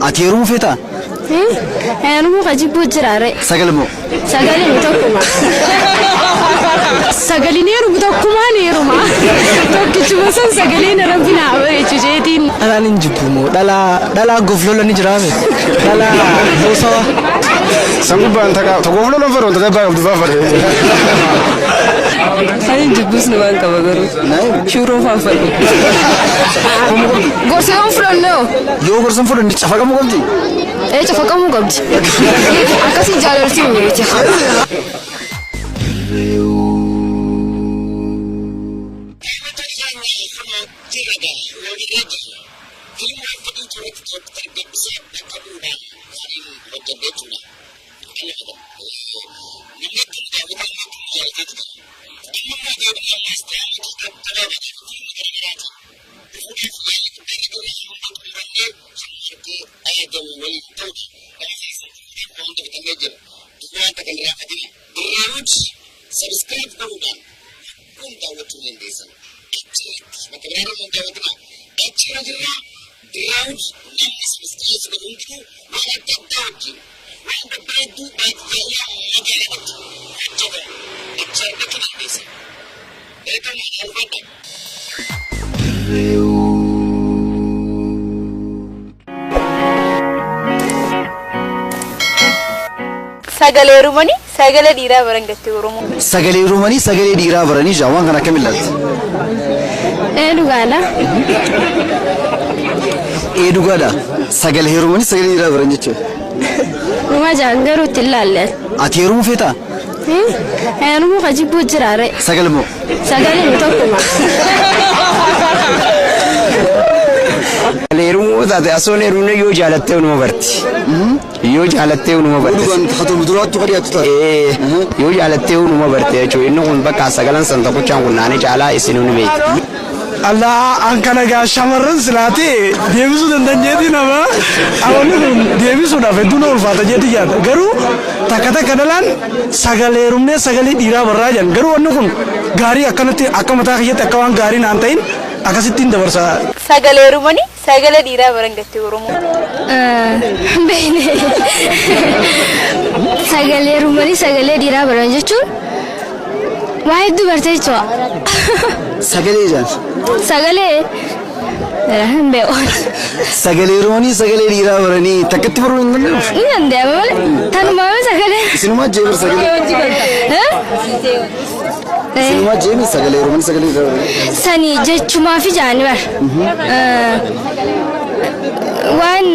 أتيرون فيتا أنا مو قاعد بوجراري سجلمو سجلي متوكما سجلي نيرو متوكما نيرو ما توكي مثلا سجلي نربينا أبغى تجيتين أنا نجيبهم دلا غفلة نجرامي دلا بوسا سامبان تكا تقولون نفرون تكا بفر أنا نجيبوس نوان كبارو شورو فافر غورسون فرنو يو غورسون فرنو نتشافك مو قبضي إيه تفكر مو قبضي أكاسي جالرتي ويجي سجل روماني سجل ديرا برنجتي رومو سجل روماني سجل ديرا براني جوان كنا كملت إيه دوغالا سجل روماني سجل ديرا برانجتي روما جانغرو تلالة أتيرون فيتا أنا مو قاعد بوجراري سجلمو سجلي متوكما ليرو ذا أصلا ليرو نيو جالته ونمبرتي يو جالته ونمبرتي دوغان خطو مدرات تقريات تار إيه يو جالته ونمبرتي أشوف إنه هم بقى سجلان سنتكو كان قلنا جالا إسنون بيت الله أنكنا كشامرن سلاتي ديفيسو دندن جدي نما أولي ديفيسو دافدونا والفاتة جدي جاتا غرو تكاتا كدلان سجلي رومني سجلي ديرا براجان غرو أنكون غاري أكنتي أكمتا خيات أكوان غاري نانتين أكاسيتين دبرسا سجل روماني سجل ديرا برنجتي رومو بيني سجلي روماني سجلي ديرا برنجتو واحد برتاي توا سجلي جان سجلي رحم بيقول سجلي روماني سجلي ديرا براني تكتب برون نعم نعم ده بقول ثانو ما سجلي سينما جيبر سجلي ها سينما جيبر سجلي روماني سجلي ديرا سني جت ما في جانور وان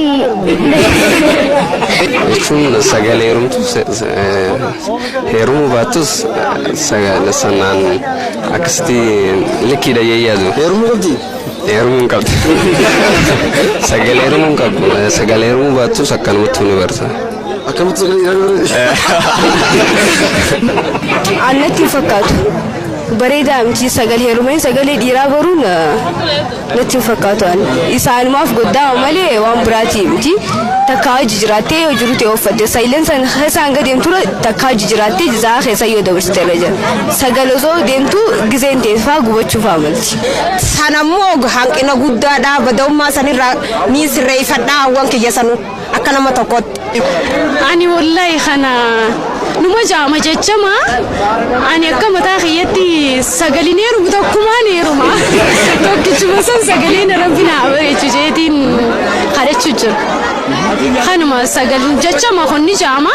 شو سجل هيروم هيروم باتوس سجل سنان أكستي لكي ده يجازو هيروم قبضي هيروم قبضي سجل هيروم قبض سجل هيروم باتوس أكان متوني برسا أكان متوني أنا تفكرت بريدا أمشي سجل هيرومين سجل ديرا برون نتفكرتان إنسان ما في قدام ماله وام براتي أمشي تكاج جراتي وجروتي وفد سايلنس أن خسان قديم ترى تكاج جراتي جزاء خسا يودورس ترجع سجل زو ديم تو جزين تفا قوة شوفا ملتي sana moog hangina guddaadha badawma sanirra ni sirreeffadha waan kiyyasanu akkana matokot ani wallahi khana numa jaama jechama ani akkama taaqiyati sagalineeru mutakumaneeru ma tokkichuma san sagalina rabbina abareechu jeetin qarachu jir khanuma sagalin jechama khonni jaama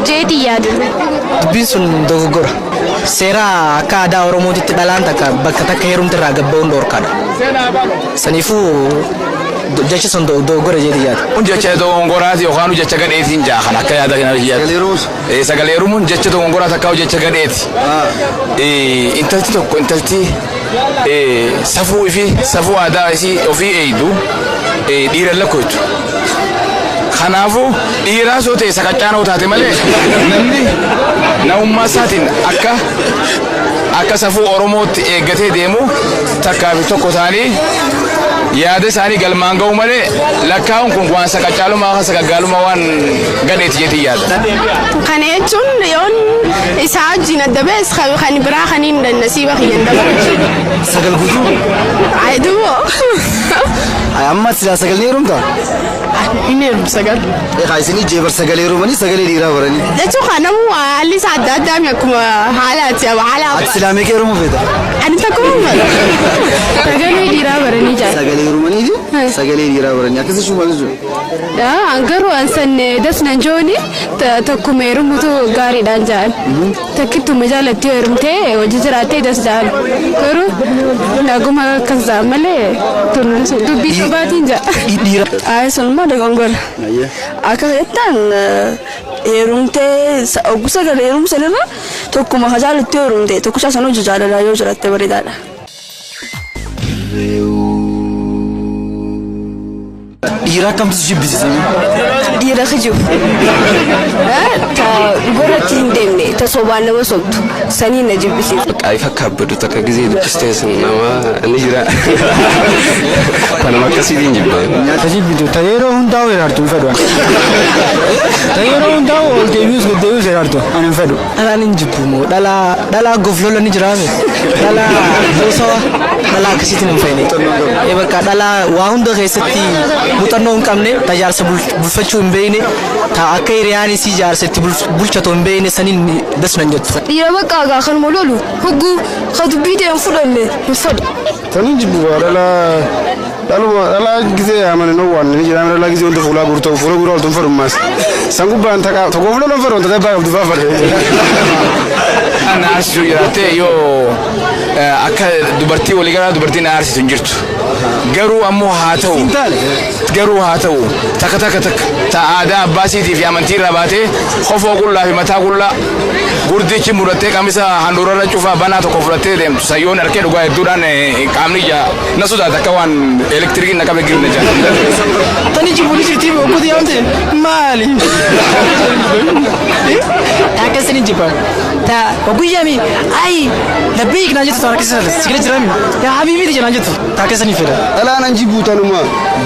jeeti yaadu bisun dogogora sera kada oromooti dalan taka bakka takka heerumti irraa gabbaa'uun dhoorkaadha saniifu jecha sun dogogora jeeti yaadu jecha dogongoraati yookaan jecha gadheetiin jaa kan akka yaada kana yaadu sagalee rumuun jecha dogongoraa takka jecha gadheeti intalti tokko intalti safuu fi safuu aadaa isii ofii eeydu dhiira lakkoitu khanaafu dhiiraa soo ta'e sakachaanoo taate malee namni namummaa isaatiin akka safuu oromootti eeggatee deemu takkaa fi tokko ta'anii yaada isaanii galmaan ga'u malee lakkaa'uun kun waan sakachaalumaa kan sakagaalumaa waan gadheeti jeetii yaada. Kana jechuun yoon isaa wajjin adda bees kan biraa kan hin nasiiba kiyyan dabalu. Sagal guutuu. Ayidumoo. أما سلا سجل نيرم تا نيرم سجل خايسني جبر سجل يرومني سجل يديرا براني لا شو خانم اللي سعدات دام يكون حالات يا حالات السلامي كيروم فيدا أنت كم سجل يديرا براني جا سجل يرومني دي سجل يديرا براني أكيد شو مالجو أنكرو أنسان دس نجوني تكم يروم تو غاري دانجال تكتو مجال تيروم تي وجزراتي دس جال كرو ناقوم كذا ملء تونس تبي تباتين جا سلمان دعونغر أكيدان يرومته أوكسا كله يروم سننا تكو مهجال تيرومته تكو شاسانو جزالا لا يوجد تبريدالا ديرا كم تجيب بزيزمي ديرا خجوب تا غورتين دمني تصوبان لما صوت سنين نجيب بزيز أي فكابدو تكجزي دكستيس نما نجرا أنا ما كسيدين جبنا تجيب بدو تيرو هنداو يرارتو فدوا تيرو هنداو ديوس يرارتو أنا فدوا أنا نجيبه مو دلا غفلو نجرامي دلا دوسوا دلا كسيتين فيني يبقى دلا واهند خيستي متنون كامني تجار سبلفتشو مبيني تا أكيد يعني سيجار ستي بلشتو مبيني سنين دس نجت ديرا بقى آخر مولولو هجو خدوا بيدي ينفرني يفرد تنجيبوا لا كذا عمل نوع نيجي نعمل لا كذا أنت فولا برتو تنفرم ماس سانكوب أنت تقول له نفرم تدبر بتفافر أنا أرسل يراتي يو أكا دبرتي ولا كذا دبرتي نارس تنجرت جرو أمو هاتو تك تعادة باسي في أمانتي رباته خوفه كله في متى كله غردي كي مرتة كمسا هندورا تشوفها بنا تكفرته دم سيون أركي لقوا يدوران كامني جا نسودا تكوان إلكتريكي نكابل كير نجا تاني جيبوني شرتي بوكو دي أنت مالي أكيد سنين جيبان تا بقول يامي أي لبيك ناجت ترى كسر سكرت جرامي يا حبيبي دي ناجت تاكل سنين فيدا ألا نجيبو تانوما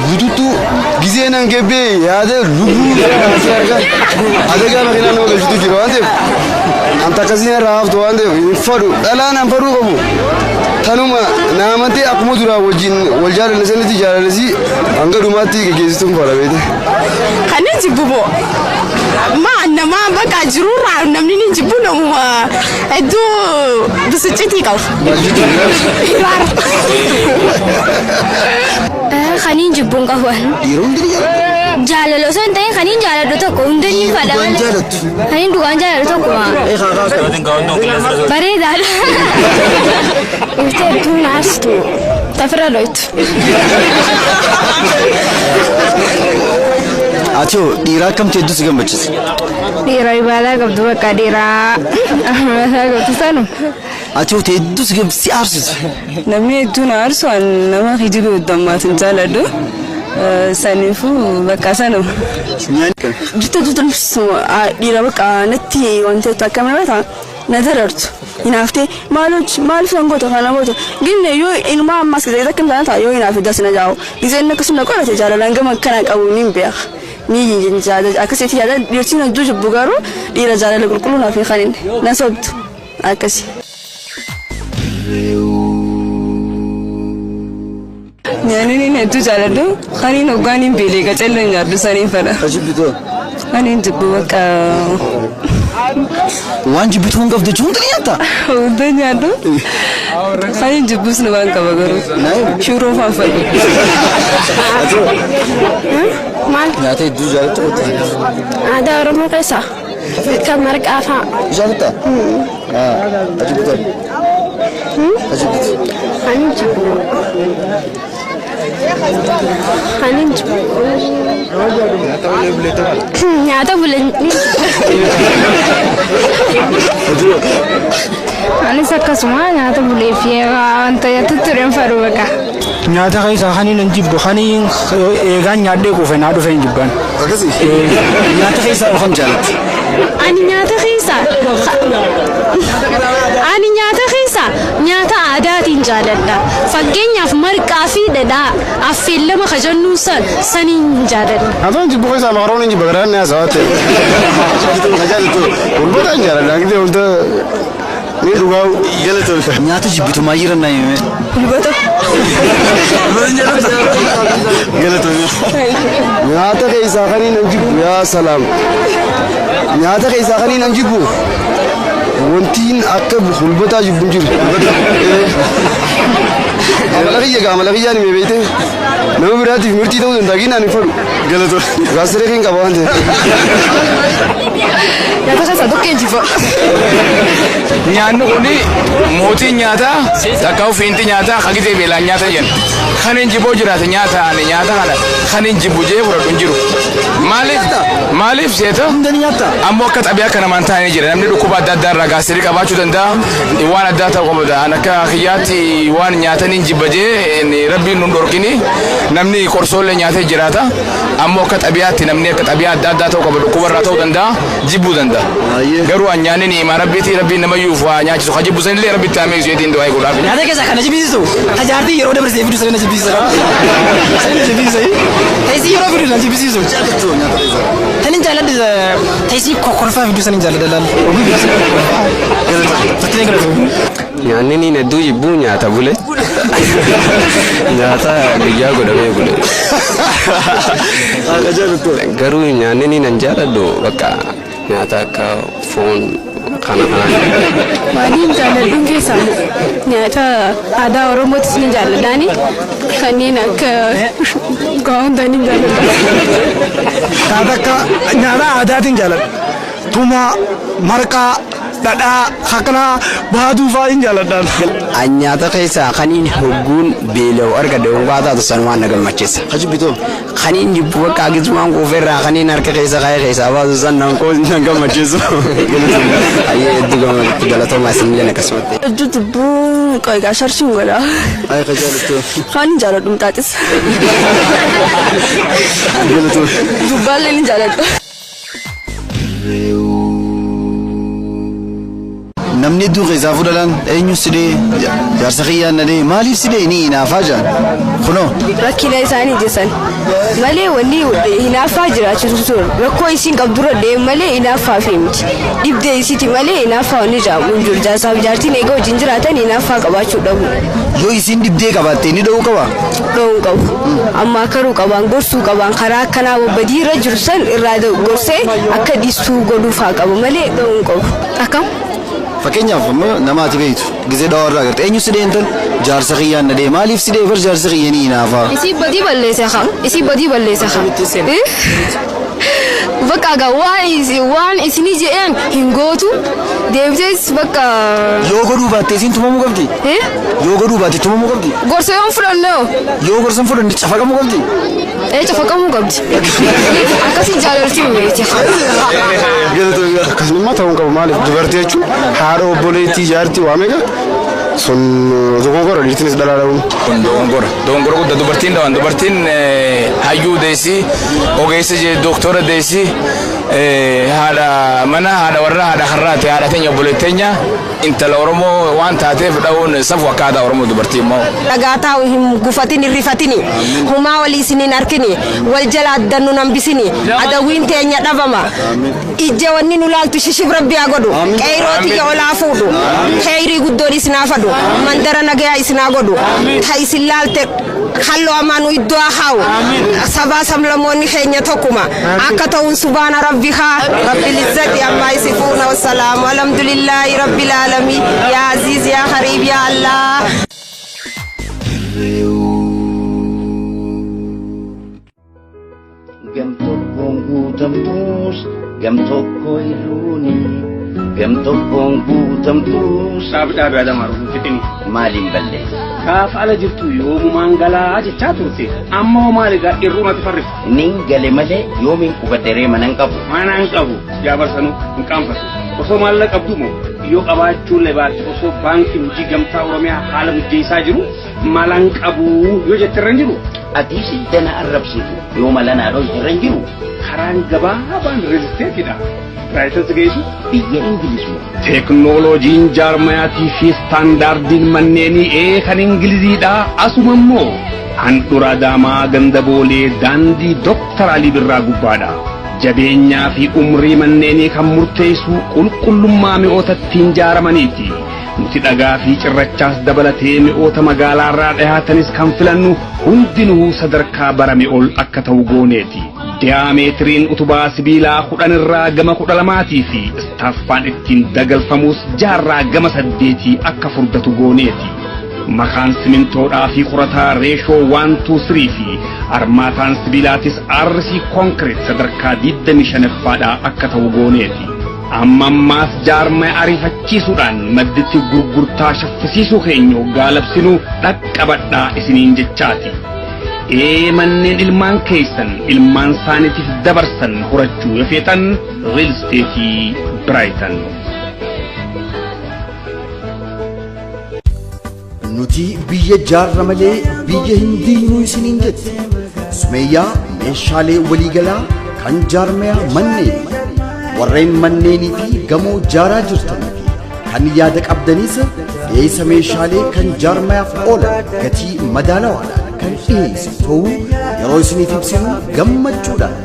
بوتو جزينا نجيبه هذا لبو هذا كان مكينا نقول جدو جرا أنت كزينا راف تو أنت فرو ألا نفرو كبو تانوما نامتي أقوم درا والجار نسني تجار نسي أنك روماتي كجيستم فلا بيته خلينا نجيبه ما عندنا ما بقى جرورة نمني نجيبه نمو ادو بس تجتي كاف خلينا نجيبون قهوة يروم دريا جالة لو سنتين خلينا جالة دوتو كوندني فدا خلينا دوان جالة دوتو كوا بريدة يفترضون عستو تفرلوت أتيو ديرا كم تدوس كم بتشس ديرا يبالا قبضوا كديرا قبضوا سانو أتيو تدوس كم سيارس نمني يدون عرسو أن نما خيجيبه قدامات نجالدو سانيفو بكاسانو جت نفس ديرا بقى نتي وانت تكمل بتاع نذرت ينافتي مالو سانغو تخانمو جن يو إنما ماسك إذا كم سنة يو ينافي داس نجاو إذا إنك سمنا كولا تجارة لانجا كان أقوى بيخ نيجي جنجا أكسي هذا يرتينا دوج بوغارو ديرا جارة لكل كلنا في خانين نصبت أكسي يعني نتو جارة دو خانين أوغاني بيلي كتلين جارة سانين فلا خانين تبوك وان جبتهم قف دجون درياتا ودنيا دو خانين جبوس نوان كبغرو شورو فافل مال ناتي دوجا هذا رمو قيسا كم مرق أفا جالتا أجبتها خانين nyata bulan ani sakka semua nyata boleh fiera anta ya tuturen faru baka nyata kaisa khani nan jibbo khani ga nyade ko fe na do fe jibban akasi nyata kaisa o kham jalat ani nyata kaisa nyata aadaatiin jaaladha fakkeenyaaf marqaa fi dhadhaa affeellama kajannu saniin jaaladha Anton jibbo kaisa makaroon jibba garaan na saate jibbo kajaatu ulbata jaaladha ngide ulta Ni dhugaa galata. Nyaata jibbitu maa jiran naa hime. Bulbata. Galata. Nyaata keessaa kan hin jibu yaa salaam. Nyaata keessaa kan hin jibu. Wantiin akka bulbataa jibbu jiru. Amala kiyyaa ni meebeete. Nama biraatiif murtii ta'uu danda'a ginaan hin fadhu. Galata. Gaasiree kan qaba waan ta'eef. Nyaata keessaa tokkeen jifa. Nyaanni kuni mootiin nyaataa takka ufiinti nyaataa hagitee beelaan nyaata jenna. Kan hin jiboo jiraate nyaata kana kan hin jibbu jee fudhadhu hin jiru. Maaliif seeta? Ammoo akka xabiyaa kana maan taa'anii jira. Namni dhukkuba adda addaa irraa gaasirii qabaachuu danda'a. Waan addaa ta'uu qabda. Akka kiyyaatti waan nyaatan hin jibba jee rabbiin nun dhorkini. Namni qorsoolee nyaatee jiraata. Ammoo akka xabiyaatti namni akka xabiyaa adda addaa ta'uu qaba. Dhukkuba irraa ta'uu danda'a. Jibbuu danda'a. Garuu nyaanni ni himaa rabbiitii rabbiin nama yuuf waa nyaachisu. Haa jibbu sanillee rabbitti hamee isheetiin du'aa eeguudhaaf. Nyaata keessaa kana jibbisiisu. Tajaajilli yeroo dabarsee fidu sana jibbisiisa. Sana jibbisiisa. Taisii yeroo fidu sana jibbisiisu. Tanin jaaladhi taisii kokkolfaa fidu sana jaaladha laal. Nyaanni ni hedduu jibbuu nyaata bule. Nyaata biyyaa godhamee bule. Garuu nyaanni ni nan jaaladhu bakka nyaata akka foon kana kana. Maaliin jaaladhuun keessaa nyaata aadaa Oromootis ni jaaladhaani kanneen akka gaa'ontaa ni jaaladha. Nyaata aadaatiin jaaladha. Tuma marqaa dhadhaa hakkanaa baaduu fa'aa hin jaaladhaan. Nyaata keessaa kaniin hogguun beela'u argadhe waan taatu san waan na gammachiisa. Ajibitoo. Kaniin jibbu bakka agisumaan kuufeerraa kaniin harka keessa kaayee keessaa baasu san nan gammachiisu. Ayyee hedduu galatoomaa isinillee akkasumatti. Hedduu dubbuu qaayiqaa sharshiin godha. Ayi ka jaalattu. Kaan hin jaaladhu mixaaxis. Galatu. Dubbaallee ni jaaladhu. Namni hedduu keessaa fudhatan eenyu sidee jaarsa kiyyaan nadee maaliif sidee ni hinaafaa jaan kunoo. Rakkina isaanii jesan malee wanni hinaaffaa jiraachisu rakkoo isiin qabdura deem malee hinaaffaa fi miti dhibdee isiiti malee hinaaffaa wanni jaamu hin jiru jaarsaaf jaartiin egaa wajjin jiraatan hinaaffaa qabaachuu dhabu. Yoo isiin dhibdee qabaatte ni dhowuu qaba. Dhowuu qabu amma akkaruu qabaan gorsuu qabaan karaa akkanaa badii irra jiru san irraa gorsee akka dhiistuu godhuufaa qabu malee dhowuu qabu. Akkam? Fakkeenyaaf nama ati beektu gizee dhawaa irraa garte eenyu sidee intal jaarsa kiyyaan nadee maaliif sidee far jaarsa kiyya ni hinaafaa. Isii badii balleessa haa isii badii balleessa haa. Bakka egaa waan isinii jedhan hin gootu deebitees bakka. Yoo godhuu baatte isiin tumamuu qabdi. Yoo godhuu baatte tumamuu qabdi. Gorsa yoo fudhannoo. Yoo gorsa fudhanne cafaqamuu qabdi. Cafaqamuu qabdi. Akkasii jaalaltii weeti. Akkasummaa ta'uu qabu maaliif dubartii jechuun haadha obboleettii jaartii waa meeqa sun dogongora dhiirtiinis dhalaadhaan. Dogongora guddaa dubartiin dhawan dubartiin hayyuu deessi ogeessa dooktora deessi haadha mana haadha warra haadha har'aati haadha teenya obboleetteenya intala Oromoo waan taateef dha'uun safu akkaataa Oromoo dubartii immoo. Dhagaa taa'u hin gufatini rifatini humaa walii isiniin harkini wal jala addannu nambisini adawiin teenya dhabama ijja wanni nu laaltu shishib rabbi haa godhu qeyrootti ija olaa fuudhu kheyrii guddoon isinaa fadhu mandara nagayaa isinaa godhu ta isin laalte halloo amaanu iddoo haa'u sabaa sablamoonni keenya tokkuma akka ta'uun subhaana rabbihaa rabbil izzati ammaa yasifuuna wassalaamu alhamdulillaahi rabbil aalamiin yaa aziiz yaa kariib yaa allah. Gamtokkoon guutamtuus gamtokko iluuni gamtokkoon guutamtuus. Dhaabii adamaru fixini. Maaliin balleessa? Kaaf ala jirtu yoomumaan galaa jechaa turte ammoo maaligaa irrumatti farrifu. Nin gale malee yoomiin qubaddee manan qabu. Manan qabu jaabarsanuu hin qaanfatu osoo maallaqa qabdu moo yoo qabaachuun lebaatti osoo baankii hojii gamtaa Oromiyaa haala mujjeessaa jiru malan qabu yoo jettirran jiru. Ati siddana arrabsitu yoo mala naadoo jirran jiru. Karaan gabaabaan reelisteetidha. Raayitatti geessu biyya Ingilizu. Teeknooloojiin jaarmayaatii fi istaandaardiin manneenii kan Ingiliziidha asuma immoo handhuura Adaamaa ganda boolee daandii Dooktar Alii Birraa gubbaadha. Jabeenyaa fi umrii manneenii kan murteessu qulqullummaa mi'ootattiin jaaramaniiti. nuti dhagaa fi cirrachaas dabalatee mi'oota magaalaarraa dhiyaatanis kan filannu hundinuu sadarkaa barame ol akka ta'u gooneeti. Diyaameetiriin utubaa sibiilaa 10 irraa gama 12 fi istaaffaan ittiin dagalfamus 6 irraa gama 8 akka furdatu gooneeti. Makaan simintoodhaa fi qorataa reeshoo 1-3 fi armaataan sibiilaatis RC concrete sadarkaa 25ffaadhaa akka ta'u gooneeti. Ammaas jaarmaa ariifachiisuudhaan madditti gurgurtaa shaffisiisuu keenya gaalabsinu dhaqqabadhaa isiniin jechaati. Manneen ilmaan keessan ilmaan isaaniitiif dabarsan horachuu yoo feetan real estate Brighton. Nuti biyya jaarra malee biyya hin diinuu isiniin jette. Sumeeyyaa meeshaalee waliigalaa kan jaarmaya manneen warreen manneenii fi gamoo jaaraa jirtanii fi kan yaada qabdanis dhiyeessa meeshaalee kan jaarmayaaf oolan gatii madaalawaadhaan kan dhiyeessu ta'uu yeroo isiniif ibsinu gammachuudhaan.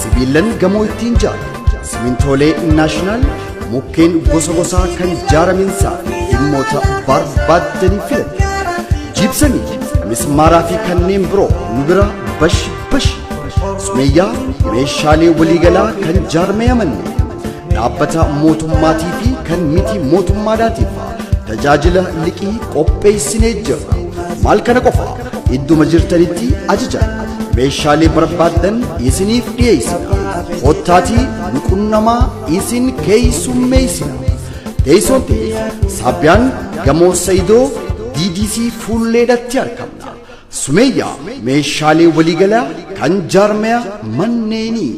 Sibiilan gamoo ittiin jaaru simintoolee naashinaal mukkeen gosa gosaa kan jaaraminsaa dhimmoota barbaaddanii filattu. Jibsanii mismaaraa fi kanneen biroo nu bira bash. Sumeeyyaa meeshaalee waliigalaa kan jaarmaya manneen dhaabbata mootummaatii fi kan miti mootummaadhaatiif tajaajila liqii qopheessinee jirra. Maal kana qofa idduma jirtanitti ajajaa meeshaalee barbaaddan isiniif dhiyeessina. Kottaatii nuqunnamaa isin keessummeessina. Teessoon Saabbiyaan gamoo Sayidoo DDC fuulleedhatti argamna. Sumeeyyaa meeshaalee waliigalaa kan jaarmaya manneenii.